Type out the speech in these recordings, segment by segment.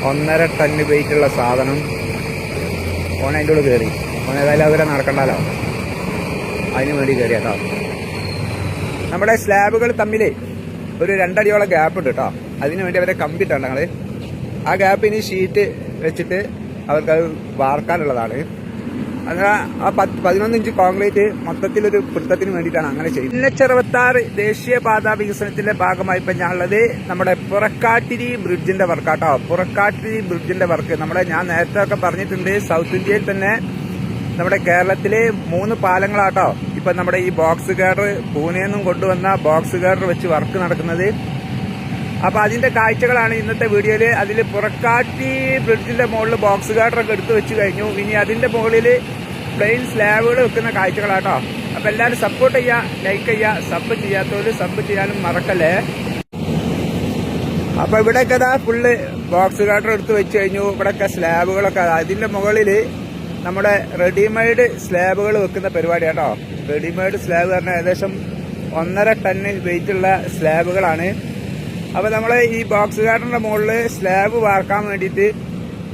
1.5 ton വെയിറ്റുള്ള സാധനം ഓൻ അതിൻ്റെ ഉള്ളിൽ കയറി. ഓൻ ഏതായാലും അവരെ നടക്കണ്ടല്ലോ, അതിന് വേണ്ടി കയറി കേട്ടോ. നമ്മുടെ സ്ലാബുകൾ തമ്മിൽ ഒരു 2 അടിയോളം ഗ്യാപ്പ് ഉണ്ട് കേട്ടോ. അതിന് വേണ്ടി അവരെ കമ്പിട്ടാണ് ഞങ്ങൾ. ആ ഗ്യാപ്പിന് ഷീറ്റ് വെച്ചിട്ട് അവർക്കത് വാർക്കാനുള്ളതാണ്. അങ്ങനെ ആ 11 ഇഞ്ച് കോൺക്രീറ്റ് മൊത്തത്തിലൊരു പിടുത്തത്തിന് വേണ്ടിയിട്ടാണ് അങ്ങനെ ചെയ്യുന്നത്. 66 ദേശീയപാത വികസനത്തിന്റെ ഭാഗമായി ഇപ്പം ഞാനുള്ളത് നമ്മുടെ പുറക്കാട്ടിരി ബ്രിഡ്ജിന്റെ വർക്കാട്ടോ. പുറക്കാട്ടിരി ബ്രിഡ്ജിന്റെ വർക്ക് ഞാൻ നേരത്തെ ഒക്കെ പറഞ്ഞിട്ടുണ്ട്. സൗത്ത് ഇന്ത്യയിൽ തന്നെ നമ്മുടെ കേരളത്തിലെ 3 പാലങ്ങളാട്ടോ ഇപ്പൊ നമ്മുടെ ഈ ബോക്സ് ഗാർഡർ പൂനെയിൽ നിന്നും കൊണ്ടുവന്ന ബോക്സ് ഗാർഡർ വെച്ച് വർക്ക് നടക്കുന്നത്. അപ്പൊ അതിന്റെ കാഴ്ചകളാണ് ഇന്നത്തെ വീഡിയോയില്. അതിൽ പുറക്കാട്ടി ബ്രിഡ്ജിന്റെ മുകളിൽ ബോക്സ് ഗാർഡറൊക്കെ എടുത്തു വെച്ച് കഴിഞ്ഞു. ഇനി അതിന്റെ മുകളിൽ പ്ലെയിൻ സ്ലാബുകൾ വെക്കുന്ന കാഴ്ചകളാട്ടോ. അപ്പൊ എല്ലാവരും സപ്പോർട്ട് ചെയ്യുക, ലൈക്ക് ചെയ്യുക, സബ് ചെയ്യാത്തവര് സബ് ചെയ്യാനും മറക്കല്ലേ. അപ്പൊ ഇവിടെയൊക്കെ ഫുള്ള് ബോക്സ് ഗാർഡർ എടുത്ത് വെച്ച് കഴിഞ്ഞു. ഇവിടെയൊക്കെ സ്ലാബുകളൊക്കെ അതിന്റെ മുകളിൽ നമ്മുടെ റെഡിമെയ്ഡ് സ്ലാബുകൾ വെക്കുന്ന പരിപാടിയാട്ടോ. റെഡിമെയ്ഡ് സ്ലാബ് പറഞ്ഞാൽ ഏകദേശം 1.5 ടണ്ണ് വെയിറ്റുള്ള സ്ലാബുകളാണ്. അപ്പൊ നമ്മള് ഈ ബോക്സ് ഗാർഡറിന്റെ മുകളിൽ സ്ലാബ് വാർക്കാൻ വേണ്ടിയിട്ട്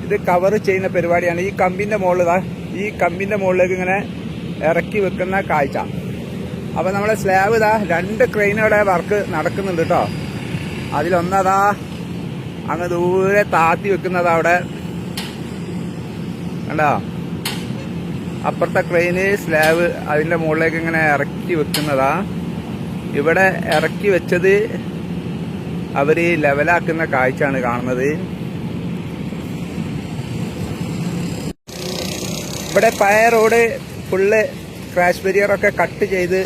ഇത് കവർ ചെയ്യുന്ന പരിപാടിയാണ്. ഈ കമ്പിന്റെ ഈ കമ്പിന്റെ മുകളിലേക്ക് ഇങ്ങനെ ഇറക്കി വെക്കുന്ന കാഴ്ച. അപ്പൊ നമ്മളെ സ്ലാബ് 2 ക്രെയിനുകളുടെ വർക്ക് നടക്കുന്നുണ്ട് കേട്ടോ. അതിലൊന്നതാ അങ്ങ് ദൂരെ താത്തി വെക്കുന്നതാ അവിടെ കണ്ടോ. അപ്പുറത്തെ ക്രെയിന് സ്ലാബ് അതിന്റെ മുകളിലേക്ക് ഇങ്ങനെ ഇറക്കി വെക്കുന്നതാ. ഇവിടെ ഇറക്കി വെച്ചത് അവര് ലെവലാക്കുന്ന കാഴ്ചയാണ് കാണുന്നത്. ഇവിടെ പഴയ റോഡ് ഫുള്ള് ക്രാഷ് ബാരിയറൊക്കെ കട്ട് ചെയ്ത്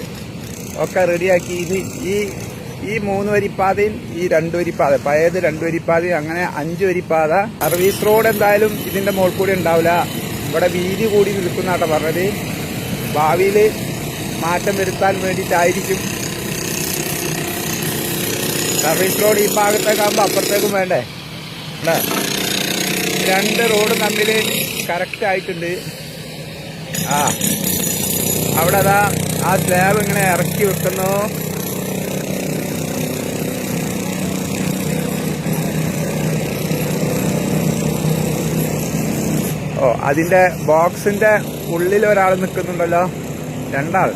ഒക്കെ റെഡിയാക്കി. ഇത് ഈ 3 വരിപ്പാതയും ഈ 2 വരിപ്പാത, പഴയത് 2 വരിപ്പാതയും അങ്ങനെ 5 വരിപ്പാത. സർവീസ് റോഡ് എന്തായാലും ഇതിന്റെ മുകളിൽ കൂടി ഉണ്ടാവില്ല. ഇവിടെ വീതി കൂടി നിൽക്കുന്നാട്ടോ പറഞ്ഞത്. ഭാവിയിൽ മാറ്റം വരുത്താൻ വേണ്ടിയിട്ടായിരിക്കും. സർവീസ് റോഡ് ഈ ഭാഗത്തേക്കാകുമ്പോൾ അപ്പുറത്തേക്കും വേണ്ടേ അല്ലേ. 2 റോഡ് തമ്മിൽ കറക്റ്റ് ആയിട്ടുണ്ട്. അവിടെ ആ സ്ലാബ് ഇങ്ങനെ ഇറക്കി വെക്കുന്നു. അതിന്റെ ബോക്സിന്റെ ഉള്ളിൽ ഒരാൾ നിൽക്കുന്നുണ്ടല്ലോ, 2 ആൾ.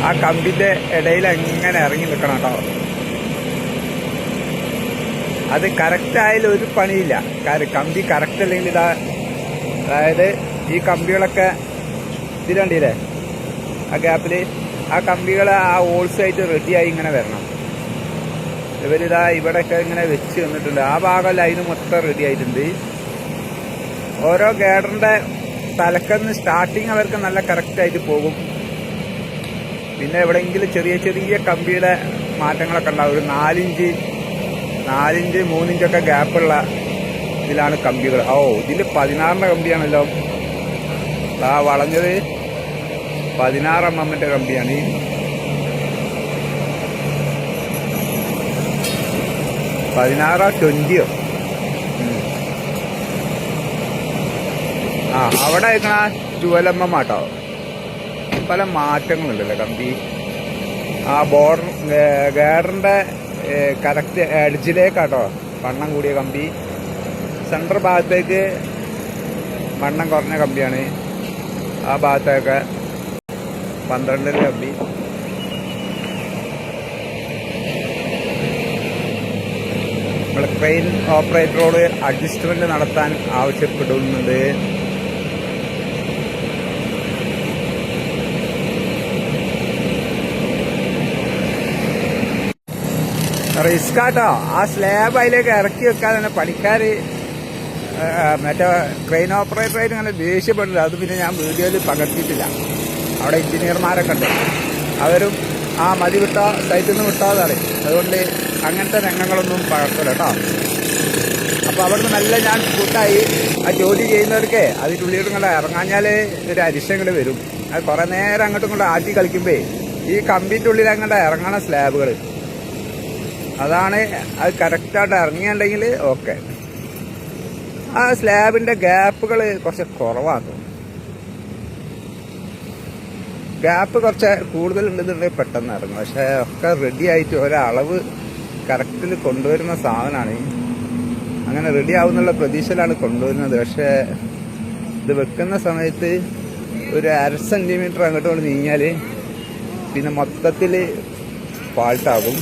ആ കമ്പിന്റെ ഇടയിൽ എങ്ങനെ ഇറങ്ങി നിൽക്കണം കേട്ടോ. അത് കറക്റ്റ് ആയാലും ഒരു പണിയില്ല. കമ്പി കറക്റ്റ് അല്ലെങ്കിൽ അതായത് ഈ കമ്പികളൊക്കെ ഇതിലുണ്ടില്ലേ ആ ഗ്യാപ്പില് ആ കമ്പികൾ ആ ഹോൾസ് ആയിട്ട് റെഡിയായി ഇങ്ങനെ വരണം. ഇവിടെയൊക്കെ ഇങ്ങനെ വെച്ച് വന്നിട്ടുണ്ട്. ആ ഭാഗം ലൈന് മൊത്തം റെഡി ആയിട്ടുണ്ട്. ഓരോ ഗാർഡറിന്റെ തലക്കന്ന് സ്റ്റാർട്ടിങ് അവർക്ക് നല്ല കറക്റ്റ് ആയിട്ട് പോകും. പിന്നെ എവിടെയെങ്കിലും ചെറിയ ചെറിയ കമ്പിയുടെ മാറ്റങ്ങളൊക്കെ ഉണ്ടാവും. ഒരു 4 ഇഞ്ച് 3 ഇഞ്ചൊക്കെ ഗ്യാപ്പുള്ള ഇതിലാണ് കമ്പികൾ. ഇതിൽ 16ന്റെ കമ്പിയാണല്ലോ. വളഞ്ഞത് 16 mm കമ്പിയാണ്. 16 20 അവിടെ 12 mm ആട്ടോ. പല മാറ്റങ്ങളുണ്ടല്ലോ കമ്പി. ആ ബോർഡർ ഗാർഡറിന്റെ കറക്റ്റ് എഡ്ജിലേക്കാട്ടോ വണ്ണം കൂടിയ കമ്പി. സെൻറ്റർ ഭാഗത്തേക്ക് വണ്ണം കുറഞ്ഞ കമ്പിയാണ്. ആ ഭാഗത്തൊക്കെ 12 കമ്പി. നമ്മൾ ക്രെയിൻ ഓപ്പറേറ്ററോട് അഡ്ജസ്റ്റ്മെന്റ് നടത്താൻ ആവശ്യപ്പെടുന്നുണ്ട്. റിസ്ക് ആട്ടോ. ആ സ്ലാബ് അതിലേക്ക് ഇറക്കി വെക്കാതെ തന്നെ പണിക്കാർ മറ്റേ ക്രെയിൻ ഓപ്പറേറ്ററായിട്ട് അങ്ങനെ ദേഷ്യപ്പെടില്ല. അത് പിന്നെ ഞാൻ വീഡിയോയിൽ പകർത്തിയിട്ടില്ല. അവിടെ എഞ്ചിനീയർമാരൊക്കെ ഉണ്ട്. അവരും മതി വിട്ടോ സൈറ്റിൽ നിന്ന് വിട്ടോന്ന് പറയും. അതുകൊണ്ട് അങ്ങനത്തെ രംഗങ്ങളൊന്നും പകർത്തില്ല കേട്ടോ. അപ്പോൾ അവിടുന്ന് നല്ല ഞാൻ കൂട്ടായി ആ ജോലി ചെയ്യുന്നവർക്ക് അതിൻ്റെ ഉള്ളിൽ ഇങ്ങോട്ട് ഇറങ്ങാഞ്ഞാൽ ഒരു അരിശങ്ങൾ വരും. അത് കുറേ നേരം അങ്ങോട്ടും ഇങ്ങോട്ട് ആട്ടി കളിക്കുമ്പോൾ ഈ കമ്പിൻ്റെ ഉള്ളിൽ അങ്ങോട്ട് ഇറങ്ങണ സ്ലാബുകൾ, അതാണ് അത് കറക്റ്റായിട്ട് ഇറങ്ങിയുണ്ടെങ്കിൽ ഓക്കെ. ആ സ്ലാബിൻ്റെ ഗ്യാപ്പുകൾ കുറച്ച് കുറവാണ് തോന്നുന്നു. ഗ്യാപ്പ് കുറച്ച് കൂടുതലുണ്ടെന്നുണ്ടെങ്കിൽ പെട്ടെന്ന് ഇറങ്ങും. പക്ഷേ ഒക്കെ റെഡി ആയിട്ട് ഒരളവ് കറക്റ്റിൽ കൊണ്ടുവരുന്ന സാധനമാണ്. അങ്ങനെ റെഡി ആവുന്നുള്ള പ്രതീക്ഷയിലാണ് കൊണ്ടുവരുന്നത്. പക്ഷേ ഇത് വെക്കുന്ന സമയത്ത് ഒരു 1/2 സെൻറ്റിമീറ്റർ അങ്ങോട്ട് കൊണ്ട് നീങ്ങിയാൽ പിന്നെ മൊത്തത്തിൽ ഫാൾട്ടാകും.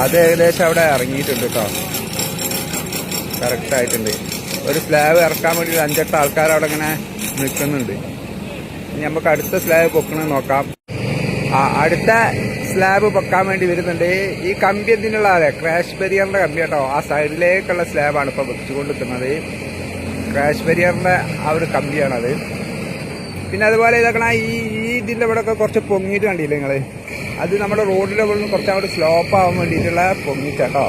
അത് ഏകദേശം അവിടെ ഇറങ്ങിയിട്ടുണ്ട് കേട്ടോ, കറക്റ്റായിട്ടുണ്ട്. ഒരു സ്ലാബ് ഇറക്കാൻ വേണ്ടി 5-8 ആൾക്കാർ അവിടെ ഇങ്ങനെ നിൽക്കുന്നുണ്ട്. ഇനി നമുക്ക് അടുത്ത സ്ലാബ് പൊക്കണമെന്ന് നോക്കാം. അടുത്ത സ്ലാബ് പൊക്കാൻ വേണ്ടി വരുന്നുണ്ട്. ഈ കമ്പി എന്തിനുള്ള ക്രാഷ് ബാരിയറിന്റെ കമ്പി കേട്ടോ. ആ സൈഡിലേക്കുള്ള സ്ലാബാണ് ഇപ്പോൾ വെച്ചുകൊണ്ടിരിക്കുന്നത്. ക്രാഷ് ബാരിയറിന്റെ ആ ഒരു കമ്പിയാണത്. പിന്നെ അതുപോലെ ഇതൊക്കെ ഈ ഇതിൻ്റെ ഇവിടെ ഒക്കെ കുറച്ച് പൊങ്ങിയിട്ട് കണ്ടില്ലേ നിങ്ങൾ? അത് നമ്മുടെ റോഡിലെ പോലെ കുറച്ച് അങ്ങോട്ട് സ്ലോപ്പ് ആവാൻ വേണ്ടിയിട്ടുള്ള പൊങ്ങിച്ചാട്ടോ.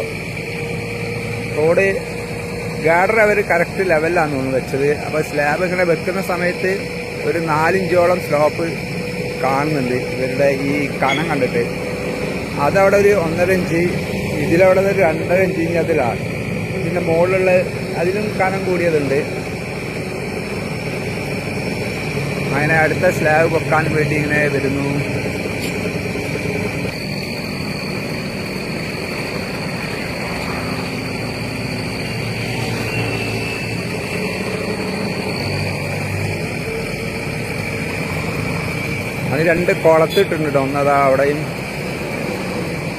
റോഡ് ഗാർഡർ അവർ കറക്റ്റ് ലെവലിലാണ് തോന്നുന്നു വെച്ചത്. അപ്പോൾ സ്ലാബ് ഇങ്ങനെ വെക്കുന്ന സമയത്ത് ഒരു 4 ഇഞ്ചോളം സ്ലോപ്പ് കാണുന്നുണ്ട് ഇവരുടെ ഈ കനം കണ്ടിട്ട്. അതവിടെ ഒരു 1.5 ഇഞ്ച്, ഇതിലവിടെ ഒരു 2.5 ഇഞ്ച് അതിലാണ്. പിന്നെ മുകളിലുള്ള അതിനും കനം കൂടിയതുണ്ട്. അങ്ങനെ അടുത്ത സ്ലാബ് പൊക്കാൻ വേണ്ടി ഇങ്ങനെ വരുന്നു. അത് 2 കുളത്തിട്ടുണ്ട് കേട്ടോ. ഒന്നതാ അവിടെയും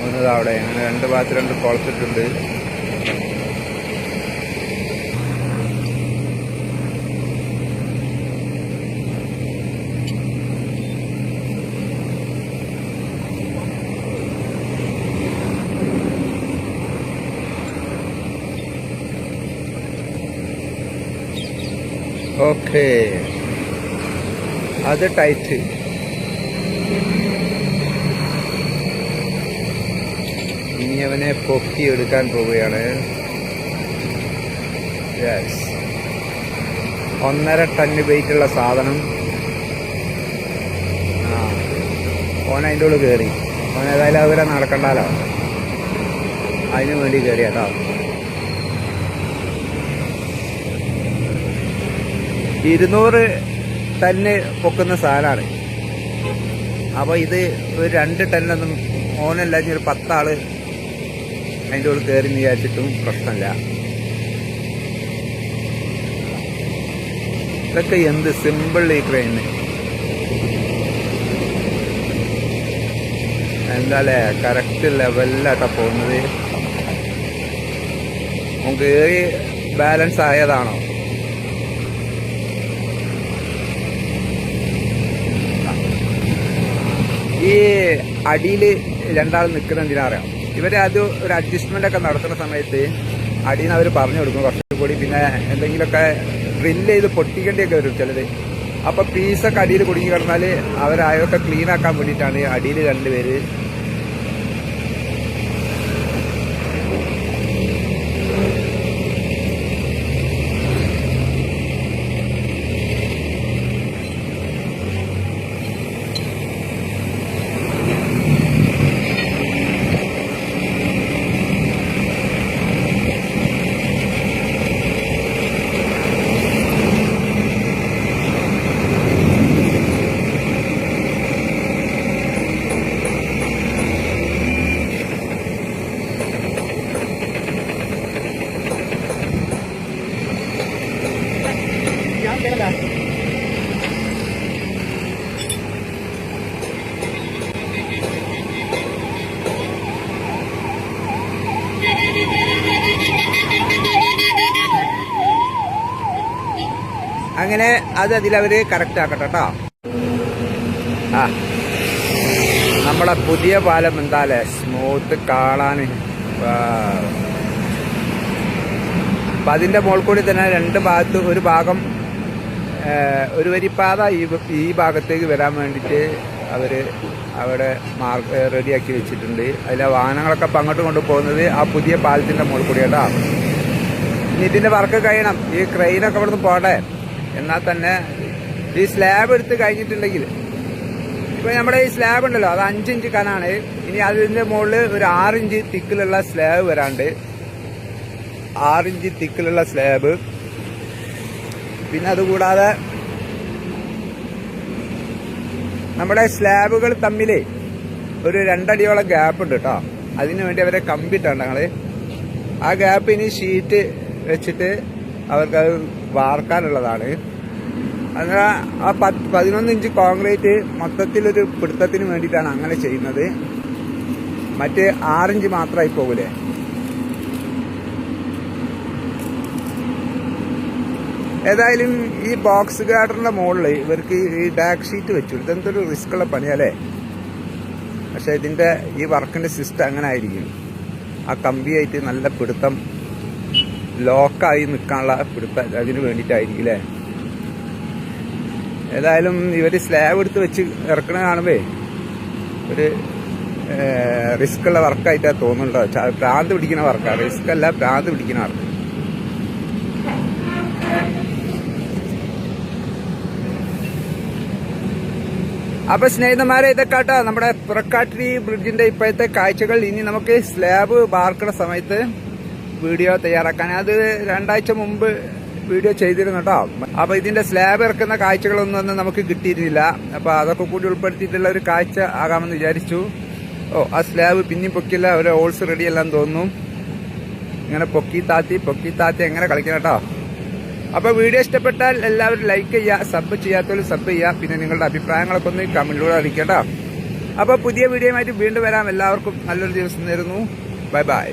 ഒന്നതാ അവിടെ. അങ്ങനെ 2 ഭാഗത്ത് 2 കുളത്തിട്ടുണ്ട്. ഓക്കെ, അത് ടൈറ്റ്. ഇനി അവനെ പൊക്കി എടുക്കാൻ പോവുകയാണ്. യെസ്, 1.5 ടൺ വെയിറ്റുള്ള സാധനം. ഓൻ അതിൻ്റെ ഉള്ളിൽ കയറി. ഓൻ ഏതായാലും അവരെ നടക്കണ്ടല്ലോ, അതിനു വേണ്ടി കയറി കേട്ടോ. 200 ടണ്ണ് പൊക്കുന്ന സാധനമാണ്. അപ്പോൾ ഇത് ഒരു 2 ടണ്ണൊന്നും ഓനല്ലാതെ ഒരു 10 ആള് അതിൻ്റെ ഉള്ളിൽ കയറി വിചാരിച്ചിട്ടും പ്രശ്നമില്ല. ഇതൊക്കെ എന്ത് സിമ്പിൾ ഈ ക്രെയിന് എന്താല്ലേ, കറക്റ്റ് ലെവലിലാട്ടോ പോകുന്നത്. കയറി ബാലൻസ് ആയതാണോ? ഈ അടിയിൽ 2 ആൾ നിൽക്കുന്ന എന്തിനാ അറിയാം? ഇവരെ അത് ഒരു അഡ്ജസ്റ്റ്മെൻ്റ് ഒക്കെ നടത്തുന്ന സമയത്ത് അടിയിൽ നിന്ന് അവർ പറഞ്ഞു കൊടുക്കും കുറച്ചുകൂടി. പിന്നെ എന്തെങ്കിലുമൊക്കെ ഡ്രില്ല് ചെയ്ത് പൊട്ടിക്കേണ്ടിയൊക്കെ വരും ചിലത്. അപ്പോൾ പീസൊക്കെ അടിയിൽ കുടുങ്ങി കിടന്നാൽ അവരതൊക്കെ ക്ലീൻ ആക്കാൻ വേണ്ടിയിട്ടാണ് അടിയിൽ 2 പേര്. അങ്ങനെ അത് അതിലവര് കറക്റ്റ് ആക്കട്ടെ കേട്ടോ. നമ്മളെ പുതിയ പാലം എന്താല്ലേ സ്മൂത്ത് കാണാൻ. അപ്പം അതിൻ്റെ മുകളിൽ കൂടി തന്നെ 2 ഭാഗത്ത് ഒരു ഭാഗം ഒരു വരിപ്പാത ഈ ഭാഗത്തേക്ക് വരാൻ വേണ്ടിയിട്ട് അവർ അവിടെ റെഡിയാക്കി വെച്ചിട്ടുണ്ട്. അതിലെ വാഹനങ്ങളൊക്കെ ഇപ്പം അങ്ങോട്ട് കൊണ്ടുപോകുന്നത് ആ പുതിയ പാലത്തിൻ്റെ മുകളിൽ കൂടി കേട്ടോ. ഇനി ഇതിൻ്റെ വർക്ക് കഴിയണം. ഈ ക്രെയിനൊക്കെ ഇവിടുന്ന് പോട്ടെ, എന്നാൽ തന്നെ ഈ സ്ലാബ് എടുത്ത് കഴിഞ്ഞിട്ടുണ്ടെങ്കിൽ ഇപ്പൊ നമ്മുടെ ഈ സ്ലാബ് ഉണ്ടല്ലോ അത് 5 ഇഞ്ച് കനാണ്. ഇനി അതിന്റെ മുകളിൽ ഒരു 6 ഇഞ്ച് തിക്കിലുള്ള സ്ലാബ് വരാണ്ട്, 6 ഇഞ്ച് തിക്കിലുള്ള സ്ലാബ്. പിന്നെ അതുകൂടാതെ നമ്മുടെ സ്ലാബുകൾ തമ്മിൽ ഒരു 2 അടിയോളം ഗ്യാപ്പ് ഉണ്ട് കേട്ടോ. അതിനു വേണ്ടി അവരെ കമ്പിട്ടാണ് ഞങ്ങള്. ആ ഗ്യാപ്പ് ഇനി ഷീറ്റ് വെച്ചിട്ട് അവർക്കത് വാർക്കാനുള്ളതാണ്. അങ്ങനെ ആ 11 ഇഞ്ച് കോൺക്രീറ്റ് മൊത്തത്തിലൊരു പിടുത്തത്തിന് വേണ്ടിയിട്ടാണ് അങ്ങനെ ചെയ്യുന്നത്. മറ്റ് 6 ഇഞ്ച് മാത്രമായി പോകൂലേ. ഏതായാലും ഈ ബോക്സ് ഗാർഡറിന്റെ മുകളിൽ ഇവർക്ക് ഈ ഡാക്ക് ഷീറ്റ് വെച്ചു. ഇതെന്തൊരു റിസ്ക് ഉള്ള പണിയല്ലേ. പക്ഷെ ഇതിന്റെ ഈ വർക്കിന്റെ സിസ്റ്റം അങ്ങനെ ആയിരിക്കും. ആ കമ്പിയായിട്ട് നല്ല പിടുത്തം, ലോക്കായി നിൽക്കാനുള്ള പിടുത്തം അതിന് വേണ്ടിയിട്ടായിരിക്കും അല്ലേ. ഏതായാലും ഇവർ സ്ലാബ് എടുത്ത് വെച്ച് ഇറക്കണ കാണുമ്പേ ഒരു റിസ്ക് ഉള്ള വർക്കായിട്ടാണ് തോന്നുന്നുണ്ടോ. ഭ്രാന്ത് പിടിക്കുന്ന വർക്കാണ്. റിസ്ക് അല്ല, ഭ്രാന്ത് പിടിക്കുന്ന വർക്ക്. അപ്പൊ സ്നേഹിതന്മാരെ, ഇതൊക്കെ കേട്ടോ നമ്മുടെ പുറക്കാട്ടിരി ബ്രിഡ്ജിന്റെ ഇപ്പോഴത്തെ കാഴ്ചകൾ. ഇനി നമുക്ക് സ്ലാബ് വാർക്കണ സമയത്ത് വീഡിയോ തയ്യാറാക്കാൻ, അത് 2 ആഴ്ച മുമ്പ് വീഡിയോ ചെയ്തിരുന്നു കേട്ടോ. അപ്പൊ ഇതിന്റെ സ്ലാബ് ഇറക്കുന്ന കാഴ്ചകളൊന്നും നമുക്ക് കിട്ടിയിരുന്നില്ല. അപ്പൊ അതൊക്കെ കൂടി ഉൾപ്പെടുത്തിയിട്ടുള്ള ഒരു കാഴ്ച ആകാമെന്ന് വിചാരിച്ചു. ആ സ്ലാബ് പിന്നെയും പൊക്കില്ല, ഒരു ഹോൾസ് റെഡി എല്ലാം തോന്നുന്നു. ഇങ്ങനെ പൊക്കി താത്തി എങ്ങനെ കളിക്കണം കേട്ടോ. അപ്പൊ വീഡിയോ ഇഷ്ടപ്പെട്ടാൽ എല്ലാവരും ലൈക്ക് ചെയ്യുക, സബ് ചെയ്യാത്തവരും സബ് ചെയ്യുക. പിന്നെ നിങ്ങളുടെ അഭിപ്രായങ്ങളൊക്കെ ഒന്ന് കമന്റിലൂടെ അറിയിക്കട്ടോ. അപ്പൊ പുതിയ വീഡിയോയുമായിട്ട് വീണ്ടും വരാം. എല്ലാവർക്കും നല്ലൊരു ദിവസം നേരുന്നു. Bye bye.